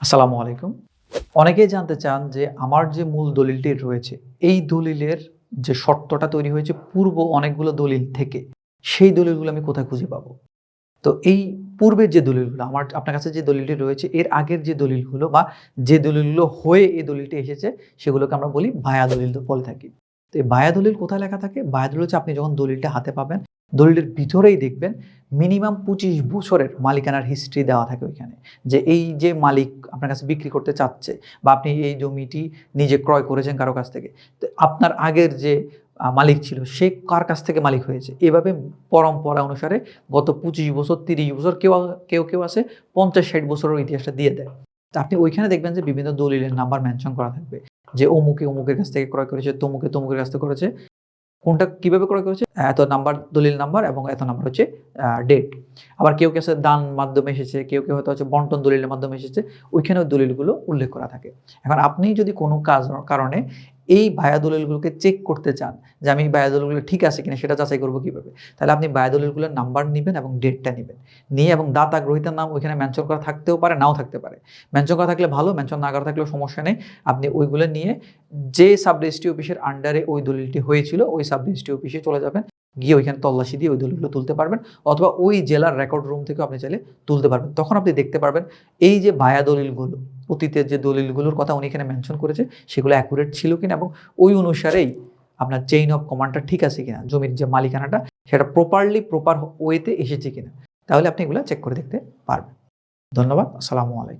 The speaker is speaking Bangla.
আসসালামু আলাইকুম। অনেকেই জানতে চান যে আমার যে মূল দলিলটি রয়েছে, এই দলিলের যে শর্তটা তৈরি হয়েছে পূর্ব অনেকগুলো দলিল থেকে, সেই দলিলগুলো আমি কোথায় খুঁজে পাবো? তো এই পূর্বের যে দলিলগুলো আপনার কাছে যে দলিলটি রয়েছে এর আগের যে দলিলগুলো বা যে দলিলগুলো হয়ে এই দলিলটি এসেছে সেগুলোকে আমরা বলি বায়া দলিল বলে থাকি। তো এই বায়া দলিল কোথায় লেখা থাকে? বায়া দলিল হচ্ছে আপনি যখন দলিলটা হাতে পাবেন, দলিলের ভিতরেই দেখবেন মিনিমাম ২৫ বছরের মালিকানার হিস্ট্রি দেওয়া থাকে ওইখানে। যে এই যে মালিক আপনার কাছে বিক্রি করতে চাচ্ছে বা আপনি এই জমিটি নিজে ক্রয় করেছেন কারো কাছ থেকে। তো আপনার আগের যে মালিক ছিল সে কার কাছ থেকে মালিক হয়েছে। এভাবে পরম্পরা অনুসারে গত ২৫ বছর, ৩০ বছর কেউ আছে ৫০-৬০ বছরের ইতিহাসটা দিয়ে দেয়। তো আপনি ওইখানে দেখবেন যে বিভিন্ন দলিলের নাম্বার মেনশন করা থাকবে। যে অমুকে অমুকের কাছ থেকে ক্রয় করেছে, তমুকে তমুকের কাছ থেকে করেছে। কোনটা কিভাবে ক্রয় করেছে? এত নাম্বার দলিল নাম্বার এবং এত নাম্বার হচ্ছে ডেট। আবার কেউ কাছে দান মাধ্যমে এসেছে, কেউ হয়তো হচ্ছে বন্টন দলিলের মাধ্যমে এসেছে। ওইখানেও দলিলগুলো উল্লেখ করা থাকে। এখন আপনি যদি কোনো কারণে এই বায়া দলিলগুলোকে চেক করতে চান যে আমি বায়া দলিলগুলো ঠিক আছে কিনা সেটা যাচাই করব কিভাবে? তাহলে আপনি বায়া দলিলগুলোর নাম্বার নিবেন এবং ডেটটা নিবেন। নিয়ে এবং দাতা গ্রহীতার নাম ওইখানে মেনশন করা থাকতেও পারে, নাও থাকতে পারে। মেনশন করা থাকলে ভালো, মেনশন না করা থাকলেও সমস্যা নেই। আপনি ওইগুলো নিয়ে যে সাব রেজিস্ট্রি অফিসের আন্ডারে ওই দলিলটি হয়েছিল, ওই সাব রেজিস্ট্রি অফিসে চলে যাবেন। গিয়ে ওইখানে তল্লাশি দিয়ে ওই দলিলগুলো তুলতে পারবেন। অথবা ওই জেলার রেকর্ড রুম থেকেও আপনি চাইলে তুলতে পারবেন। তখন আপনি দেখতে পারবেন এই যে বায়া দলিলগুলো, অতীতের যে দলিলগুলোর কথা উনি এখানে মেনশন করেছে, সেগুলো অ্যাকুরেট ছিল কিনা এবং ওই অনুসারেই আপনার চেইন অফ কমান্ডটা ঠিক আছে কিনা, জমির যে মালিকানাটা সেটা প্রপার ওয়েতে এসেছে কিনা। তাহলে আপনি এগুলা চেক করে দেখতে পারবেন। ধন্যবাদ। আসসালামু আলাইকুম।